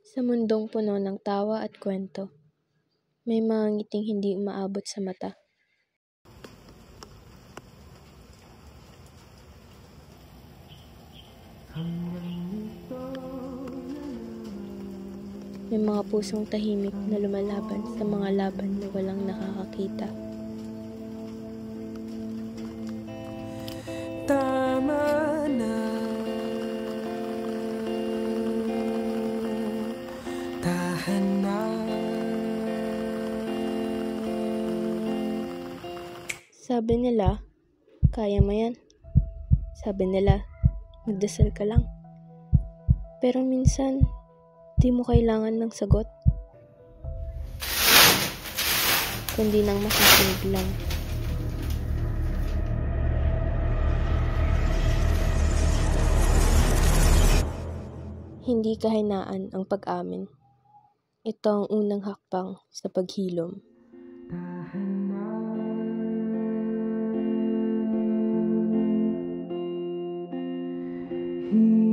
Sa mundong puno ng tawa at kwento, may mga ngiting hindi umaabot sa mata. May mga pusong tahimik na lumalaban sa mga laban na walang nakakakita. Tama na, tahan na. Sabi nila, kaya mo yan. Sabi nila, magdasal ka lang. Pero minsan, di mo kailangan ng sagot. Kundi nang makikinig lang. Hindi kahinaan ang pag-amin. Ito ang unang hakbang sa paghilom. Tahan na. Hindi